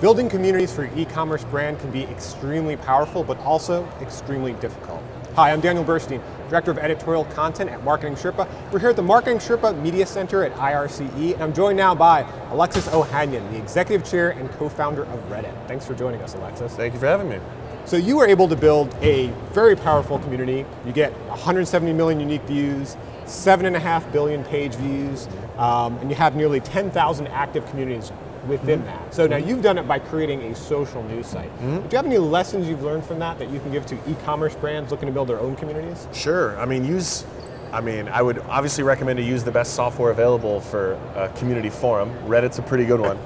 Building communities for your e-commerce brand can be extremely powerful, but also extremely difficult. Hi, I'm Daniel Burstein, Director of Editorial Content at MarketingSherpa. We're here at the MarketingSherpa Media Center at IRCE, and I'm joined now by Alexis Ohanian, the Executive Chair and Co-Founder of Reddit. Thanks for joining us, Alexis. Thank you for having me. So you were able to build a very powerful community. You get 170 million unique views, 7.5 billion page views, and you have nearly 10,000 active communities within that. So now you've done it by creating a social news site. Do you have any lessons you've learned from that you can give to e-commerce brands looking to build their own communities? Sure. I would obviously recommend to use the best software available for a community forum. Reddit's a pretty good one.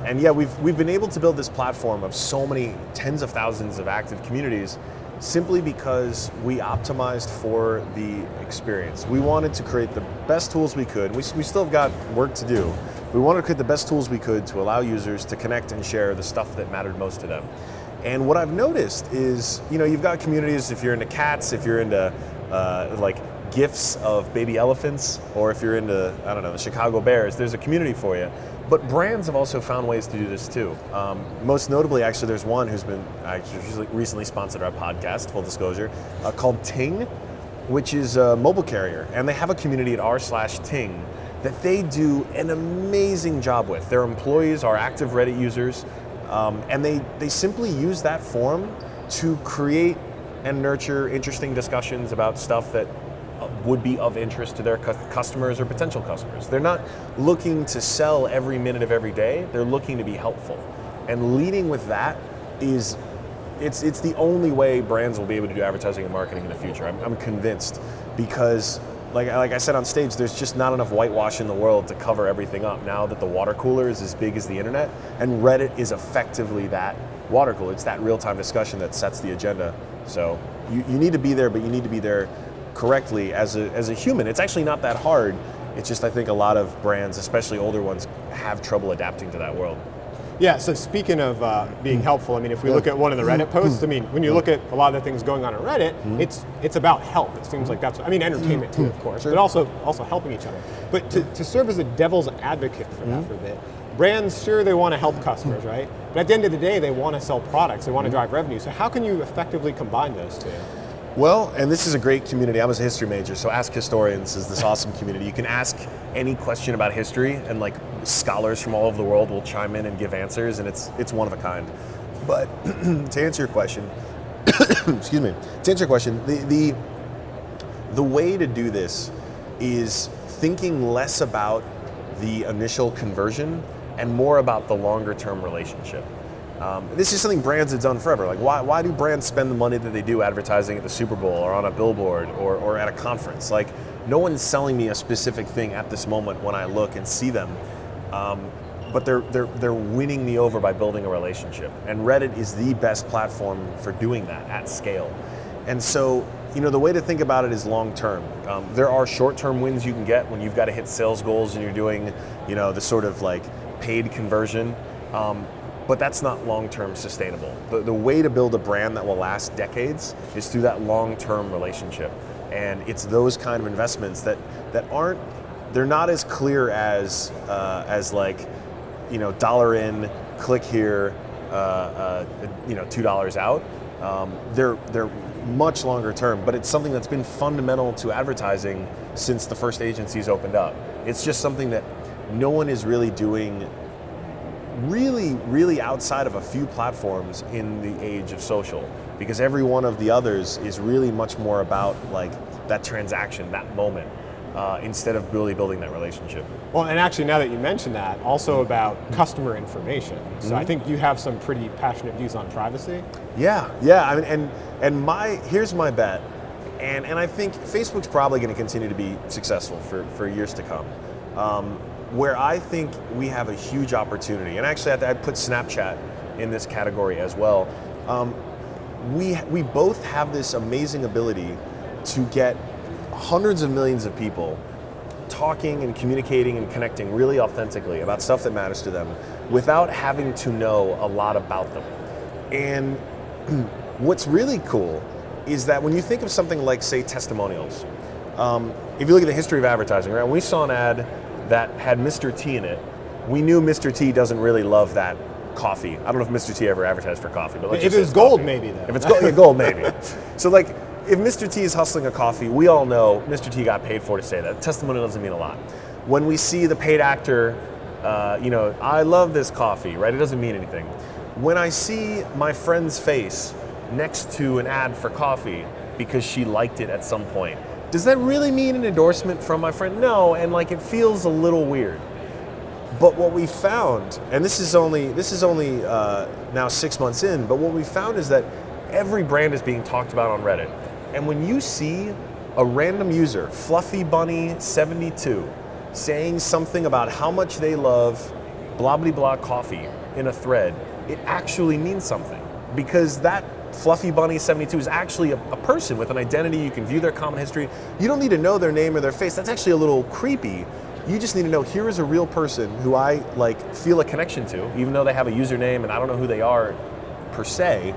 And yeah, we've been able to build this platform of so many tens of thousands of active communities simply because we optimized for the experience. We wanted to create the best tools we could. We still have got work to do. We wanted to create the best tools we could to allow users to connect and share the stuff that mattered most to them. And what I've noticed is, you've got communities if you're into cats, if you're into like GIFs of baby elephants, or if you're into, the Chicago Bears, there's a community for you. But brands have also found ways to do this too. Most notably, actually, there's one who's been recently sponsored our podcast, full disclosure, called Ting, which is a mobile carrier. And they have a community at r/Ting that they do an amazing job with. Their employees are active Reddit users, and they simply use that forum to create and nurture interesting discussions about stuff that would be of interest to their customers or potential customers. They're not looking to sell every minute of every day, they're looking to be helpful. And leading with that it's the only way brands will be able to do advertising and marketing in the future. I'm convinced, because like I said on stage, there's just not enough whitewash in the world to cover everything up now that the water cooler is as big as the internet, and Reddit is effectively that water cooler. It's that real-time discussion that sets the agenda. So you need to be there, but you need to be there correctly as a human. It's actually not that hard. It's just, I think a lot of brands, especially older ones, have trouble adapting to that world. Yeah, so speaking of being helpful, if we look at one of the Reddit posts, when you look at a lot of the things going on Reddit, it's about help. It seems like that's, entertainment too, of course, but also helping each other. But to serve as a devil's advocate for that for a bit, brands, sure, they want to help customers, right? But at the end of the day, they want to sell products, they want to drive revenue. So how can you effectively combine those two? Well, and this is a great community. I was a history major, so Ask Historians is this awesome community. You can ask any question about history, and scholars from all over the world will chime in and give answers, and it's one of a kind. But to answer your question, excuse me, to answer your question, the way to do this is thinking less about the initial conversion and more about the longer term relationship. This is something brands have done forever. Why do brands spend the money that they do advertising at the Super Bowl or on a billboard or at a conference? No one's selling me a specific thing at this moment when I look and see them, but they're winning me over by building a relationship. And Reddit is the best platform for doing that at scale. And so, the way to think about it is long term. There are short term wins you can get when you've got to hit sales goals and you're doing, the sort of paid conversion. But that's not long-term sustainable. The way to build a brand that will last decades is through that long-term relationship. And it's those kind of investments that aren't, they're not as clear as dollar in, click here, $2 out. They're much longer term, but it's something that's been fundamental to advertising since the first agencies opened up. It's just something that no one is really doing really outside of a few platforms in the age of social, because every one of the others is really much more about that transaction, that moment, instead of really building that relationship. Well, and actually now that you mention that, also about customer information. So I think you have some pretty passionate views on privacy. Yeah. Here's my bet, and I think Facebook's probably going to continue to be successful for years to come. Where I think we have a huge opportunity, and actually I'd put Snapchat in this category as well. We both have this amazing ability to get hundreds of millions of people talking and communicating and connecting really authentically about stuff that matters to them without having to know a lot about them. And what's really cool is that when you think of something like, say, testimonials, if you look at the history of advertising, right? When we saw an ad that had Mr. T in it, we knew Mr. T doesn't really love that coffee. I don't know if Mr. T ever advertised for coffee, but let's if just say it's gold, coffee. maybe though. If it's gold, yeah, gold, maybe. So like, if Mr. T is hustling a coffee, we all know Mr. T got paid for to say that. Testimonial doesn't mean a lot. When we see the paid actor, I love this coffee, right? It doesn't mean anything. When I see my friend's face next to an ad for coffee because she liked it at some point, does that really mean an endorsement from my friend? No, and like it feels a little weird. But what we found, and this is only now 6 months in, but what we found is that every brand is being talked about on Reddit. And when you see a random user, Fluffy Bunny 72, saying something about how much they love blah blah blah coffee in a thread, it actually means something, because that Fluffy Bunny 72 is actually a person with an identity. You can view their comment history. You don't need to know their name or their face. That's actually a little creepy. You just need to know, here is a real person who I like feel a connection to, even though they have a username and I don't know who they are per se.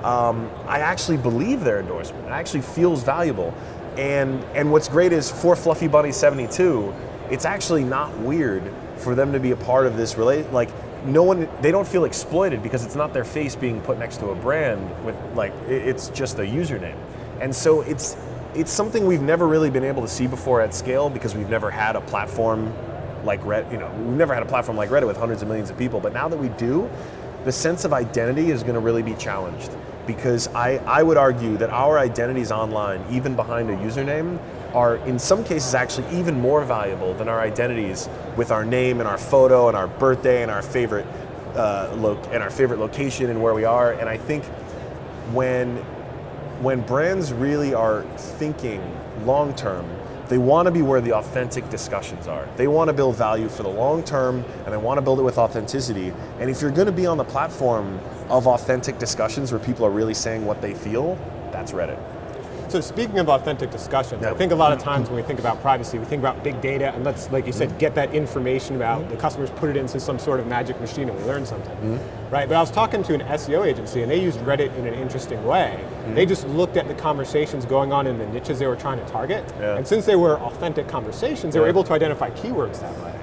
I actually believe their endorsement. It actually feels valuable. And what's great is for Fluffy Bunny 72, it's actually not weird for them to be a part of this like they don't feel exploited because it's not their face being put next to a brand with like, it's just a username. And so it's something we've never really been able to see before at scale, because we've never had a platform like Reddit, we've never had a platform like Reddit with hundreds of millions of people. But now that we do, the sense of identity is going to really be challenged, because I would argue that our identities online, even behind a username, are in some cases actually even more valuable than our identities with our name and our photo and our birthday and our favorite location and where we are. And I think when brands really are thinking long term, they want to be where the authentic discussions are. They want to build value for the long term, and they want to build it with authenticity. And if you're going to be on the platform of authentic discussions where people are really saying what they feel, that's Reddit. So speaking of authentic discussions, I think a lot of times when we think about privacy, we think about big data and let's, like you said, get that information about the customers, put it into some sort of magic machine and we learn something, right? But I was talking to an SEO agency and they used Reddit in an interesting way. They just looked at the conversations going on in the niches they were trying to target. And since they were authentic conversations, they were able to identify keywords that way.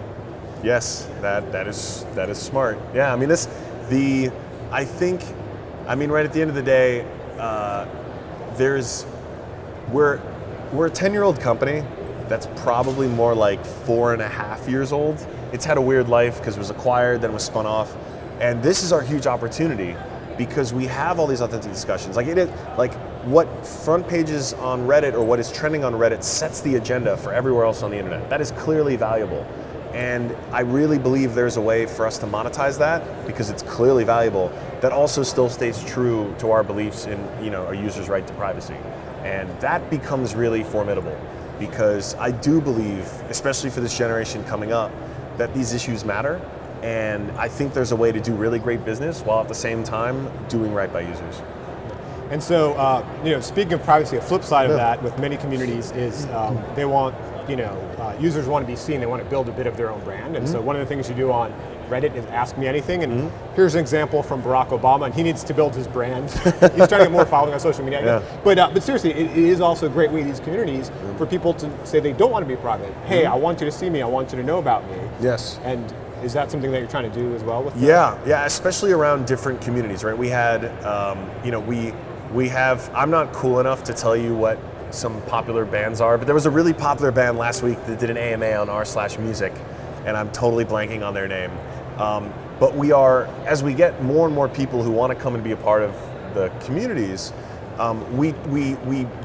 Yes, that is smart. Yeah, I mean right at the end of the day, we're a 10-year-old company that's probably more like 4.5 years old. It's had a weird life because it was acquired, then was spun off. And this is our huge opportunity because we have all these authentic discussions. Like what front pages on Reddit or what is trending on Reddit sets the agenda for everywhere else on the internet. That is clearly valuable. And I really believe there's a way for us to monetize that because it's clearly valuable, that also still stays true to our beliefs in a user's right to privacy. And that becomes really formidable because I do believe, especially for this generation coming up, that these issues matter. And I think there's a way to do really great business while at the same time doing right by users. And so, speaking of privacy, a flip side of that with many communities is they want, users want to be seen, they want to build a bit of their own brand. And so one of the things you do on Reddit is ask me anything. And here's an example from Barack Obama, and he needs to build his brand. He's trying to get more following on social media. But seriously, it is also a great way, these communities, for people to say they don't want to be private. Hey, I want you to see me, I want you to know about me. Yes. And is that something that you're trying to do as well with that? Yeah, especially around different communities, right? We had, we have, I'm not cool enough to tell you what some popular bands are, but there was a really popular band last week that did an AMA on r/music, and I'm totally blanking on their name. But we are, as we get more and more people who want to come and be a part of the communities, we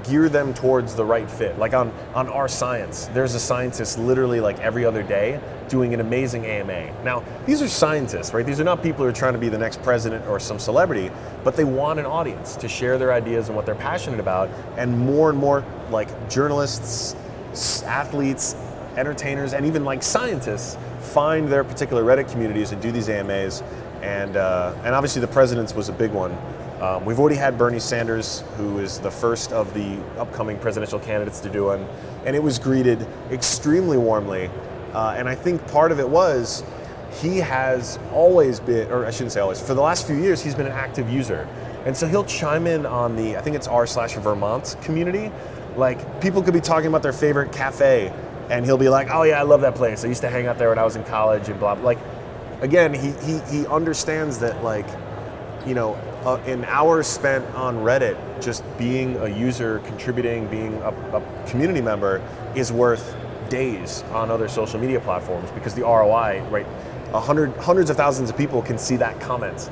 gear them towards the right fit. Like on r/Science, there's a scientist literally like every other day doing an amazing AMA. Now, these are scientists, right? These are not people who are trying to be the next president or some celebrity, but they want an audience to share their ideas and what they're passionate about. And more like journalists, athletes, entertainers, and even like scientists find their particular Reddit communities and do these AMAs. And obviously the president's was a big one. We've already had Bernie Sanders, who is the first of the upcoming presidential candidates to do one, and it was greeted extremely warmly. And I think part of it was he has always been, or I shouldn't say always, for the last few years, he's been an active user. And so he'll chime in on the, I think it's r/Vermont community. Like people could be talking about their favorite cafe and he'll be like, oh yeah, I love that place. I used to hang out there when I was in college and blah, blah. Like again, he understands that, like, you know, an hour spent on Reddit just being a user, contributing, being a community member is worth days on other social media platforms, because the ROI, right? Hundreds of thousands of people can see that comment.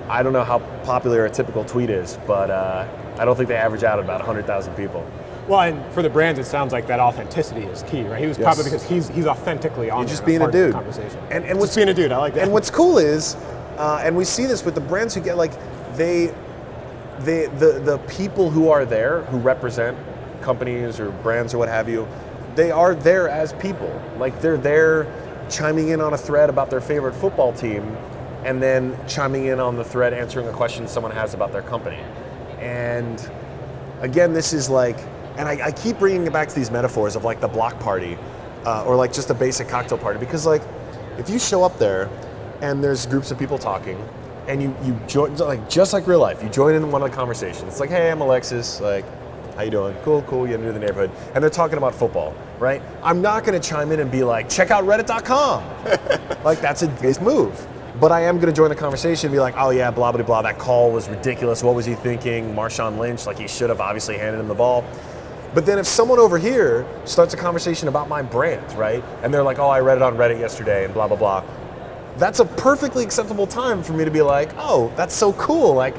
I don't know how popular a typical tweet is, but I don't think they average out at about 100,000 people. Well, and for the brands, it sounds like that authenticity is key, right? He was probably because he's authentically on just there, being a dude. Conversation. And just being a dude, I like that. And what's cool is, and we see this with the brands who get, like, the people who are there, who represent companies or brands or what have you, they are there as people. Like, they're there chiming in on a thread about their favorite football team, and then chiming in on the thread answering a question someone has about their company. And again, this is like, and I keep bringing it back to these metaphors of, like, the block party, or like just a basic cocktail party, because, like, if you show up there and there's groups of people talking, and you join, like, just like real life, you join in one of the conversations. It's like, hey, I'm Alexis, like, how you doing? Cool, you new to the neighborhood. And they're talking about football, right? I'm not gonna chime in and be like, check out reddit.com. Like, that's a base move. But I am gonna join the conversation and be like, oh yeah, blah, blah, blah, that call was ridiculous. What was he thinking? Marshawn Lynch, like, he should have obviously handed him the ball. But then if someone over here starts a conversation about my brand, right? And they're like, oh, I read it on Reddit yesterday and blah, blah, blah. That's a perfectly acceptable time for me to be like, oh, that's so cool. Like,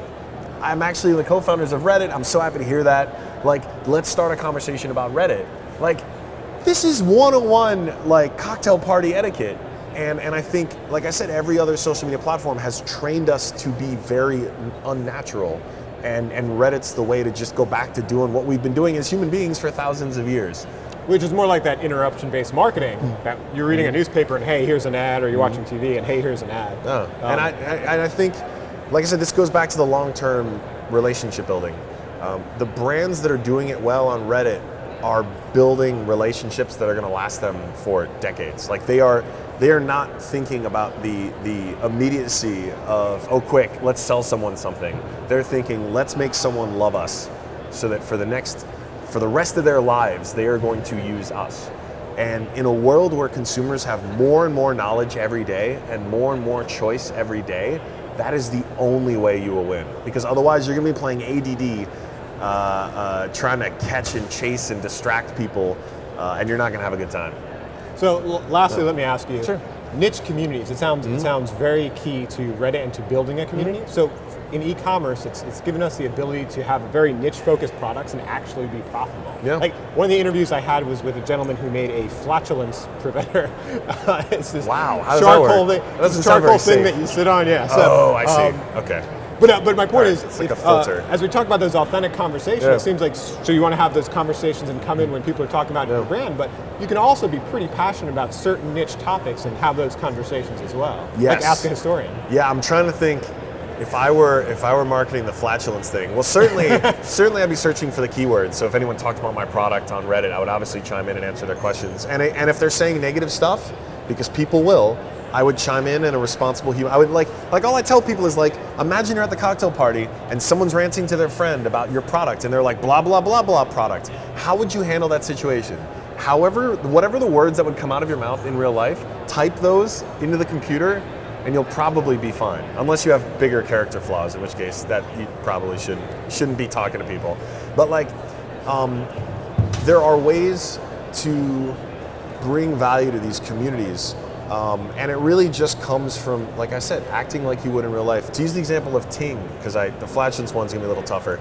I'm actually the co-founders of Reddit. I'm so happy to hear that. Like, let's start a conversation about Reddit. Like, this is 101, like, cocktail party etiquette. And I think, like I said, every other social media platform has trained us to be very unnatural. And Reddit's the way to just go back to doing what we've been doing as human beings for thousands of years. Which is more like that interruption-based marketing, that you're reading a newspaper and, hey, here's an ad, or you're watching TV and, hey, here's an ad. And I think, like I said, this goes back to the long-term relationship building. The brands that are doing it well on Reddit are building relationships that are going to last them for decades. Like, they are not thinking about the immediacy of, oh, quick, let's sell someone something. They're thinking, let's make someone love us, so that for the rest of their lives, they are going to use us. And in a world where consumers have more and more knowledge every day and more choice every day, that is the only way you will win. Because otherwise, you're going to be playing ADD, trying to catch and chase and distract people, and you're not going to have a good time. So lastly, let me ask you, Sure. Niche communities, it sounds very key to Reddit and to building a community. So in e-commerce, it's given us the ability to have very niche-focused products and actually be profitable. Yeah. Like, one of the interviews I had was with a gentleman who made a flatulence preventer. It's this Wow, how does charcoal that work? thing, That doesn't this sound very charcoal thing safe. that you sit on. Yeah. So, Oh, I see. Okay. But my point is, It's like a filter. as we talk about those authentic conversations, Yeah. it seems like, so you want to have those conversations and come in when people are talking about your brand, but you can also be pretty passionate about certain niche topics and have those conversations as well. Yes. Like Ask a Historian. Yeah, I'm trying to think. If I were marketing the flatulence thing, well, certainly I'd be searching for the keywords. So if anyone talked about my product on Reddit, I would obviously chime in and answer their questions. And if they're saying negative stuff, because people will, I would chime in a responsible human. I would like all I tell people is, like, imagine you're at the cocktail party and someone's ranting to their friend about your product, and they're like, blah blah blah blah product. How would you handle that situation? Whatever the words that would come out of your mouth in real life, type those into the computer, and you'll probably be fine. Unless you have bigger character flaws, in which case that you probably shouldn't be talking to people. But, like, there are ways to bring value to these communities, and it really just comes from, like I said, acting like you would in real life. To use the example of Ting, because the flatulence one's gonna be a little tougher.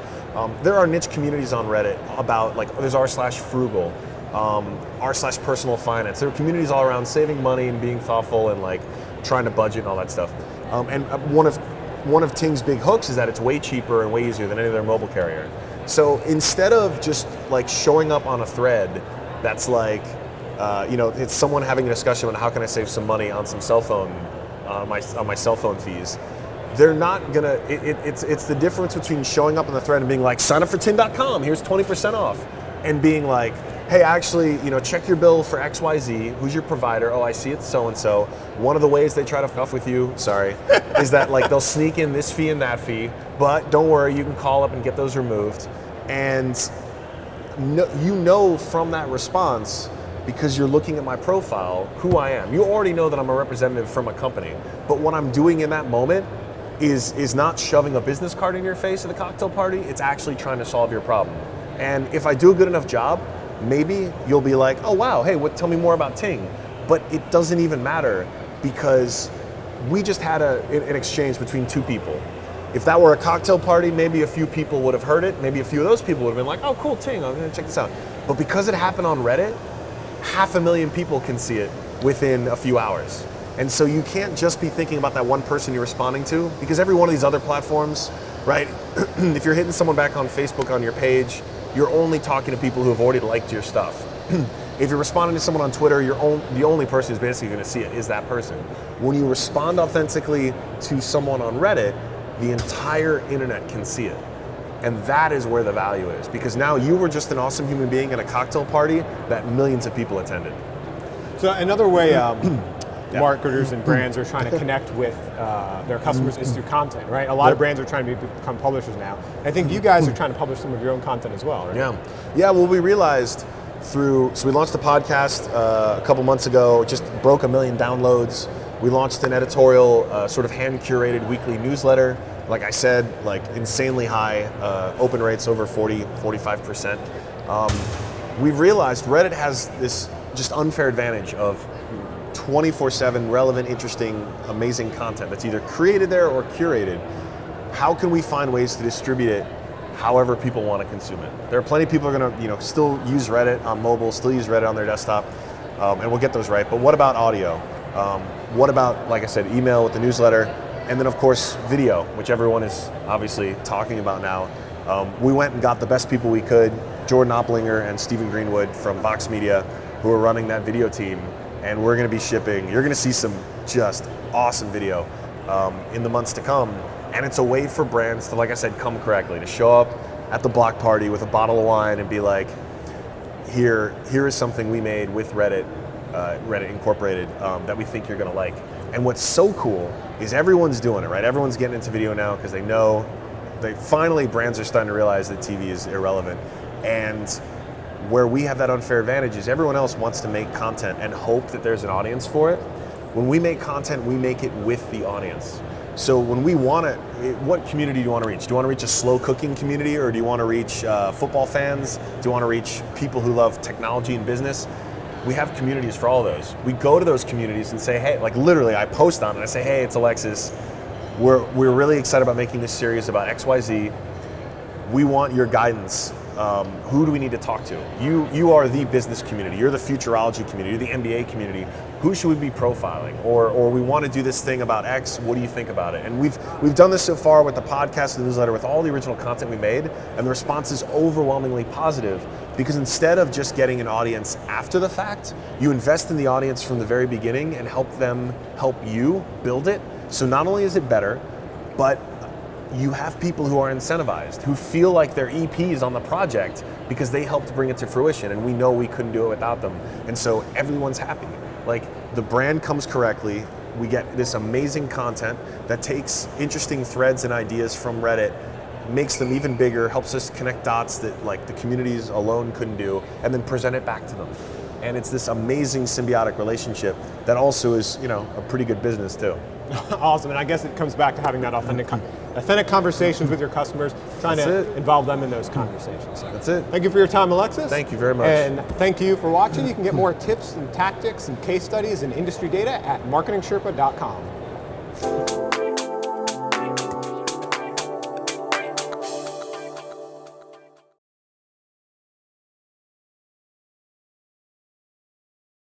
There are niche communities on Reddit about, like, there's r/frugal, r/personal finance. There are communities all around saving money and being thoughtful and, like, trying to budget and all that stuff. And one of Ting's big hooks is that it's way cheaper and way easier than any other mobile carrier. So instead of just, like, showing up on a thread that's like, it's someone having a discussion about how can I save some money on some cell phone, on my cell phone fees, they're not gonna. It's the difference between showing up on the thread and being like, sign up for Ting.com, here's 20% off, and being like, hey, actually, check your bill for XYZ. Who's your provider? Oh, I see it's so-and-so. One of the ways they try to fuck with you, is that, like, they'll sneak in this fee and that fee, but don't worry, you can call up and get those removed. And from that response because you're looking at my profile, who I am. You already know that I'm a representative from a company, but what I'm doing in that moment is not shoving a business card in your face at the cocktail party, it's actually trying to solve your problem. And if I do a good enough job, maybe you'll be like, oh wow, hey, tell me more about Ting. But it doesn't even matter because we just had an exchange between two people. If that were a cocktail party, maybe a few people would have heard it. Maybe a few of those people would have been like, oh cool, Ting, I'm gonna check this out. But because it happened on Reddit, 500,000 people can see it within a few hours. And so you can't just be thinking about that one person you're responding to, because every one of these other platforms, right? If you're hitting someone back on Facebook on your page, you're only talking to people who have already liked your stuff. If you're responding to someone on Twitter, the only person who's basically going to see it is that person. When you respond authentically to someone on Reddit, the entire internet can see it. And that is where the value is, because now you were just an awesome human being at a cocktail party that millions of people attended. So another way marketers and brands are trying to connect with their customers is through content, right? A lot of brands are trying to become publishers now. I think you guys are trying to publish some of your own content as well, right? Yeah. Well, we realized so we launched the podcast a couple months ago, it just broke 1 million downloads. We launched an editorial, sort of hand-curated weekly newsletter. Like I said, like insanely high open rates, over 45%. We've realized Reddit has this just unfair advantage of 24/7 relevant, interesting, amazing content that's either created there or curated. How can we find ways to distribute it however people want to consume it? There are plenty of people who are going to still use Reddit on mobile, still use Reddit on their desktop, and we'll get those right. But what about audio? What about, like I said, email with the newsletter? And then of course, video, which everyone is obviously talking about now. We went and got the best people we could, Jordan Opplinger and Stephen Greenwood from Vox Media, who are running that video team. And we're gonna be shipping, you're gonna see some just awesome video in the months to come. And it's a way for brands to, like I said, come correctly, to show up at the block party with a bottle of wine and be like, here is something we made with Reddit, Reddit Incorporated, that we think you're gonna like. And what's so cool is everyone's doing it, right? Everyone's getting into video now because they know, finally brands are starting to realize that TV is irrelevant. And where we have that unfair advantage is everyone else wants to make content and hope that there's an audience for it. When we make content, we make it with the audience. So when we want to, what community do you want to reach? Do you want to reach a slow cooking community, or do you want to reach football fans? Do you want to reach people who love technology and business? We have communities for all those. We go to those communities and say, hey, like literally I post on it, I say, hey, it's Alexis. We're really excited about making this series about XYZ. We want your guidance. Who do we need to talk to? You are the business community. You're the futurology community. You're the MBA community. Who should we be profiling? Or we want to do this thing about X. What do you think about it? And we've done this so far with the podcast and the newsletter, with all the original content we made, and the response is overwhelmingly positive, because instead of just getting an audience after the fact, you invest in the audience from the very beginning and help them help you build it. So not only is it better, but you have people who are incentivized, who feel like they're EPs on the project because they helped bring it to fruition, and we know we couldn't do it without them. And so everyone's happy. Like, the brand comes correctly, we get this amazing content that takes interesting threads and ideas from Reddit, makes them even bigger, helps us connect dots that like the communities alone couldn't do, and then present it back to them. And it's this amazing symbiotic relationship that also is, a pretty good business too. Awesome, and I guess it comes back to having that authentic conversations with your customers, trying to involve them in those conversations. That's it. Thank you for your time, Alexis. Thank you very much. And thank you for watching. You can get more tips and tactics and case studies and industry data at MarketingSherpa.com.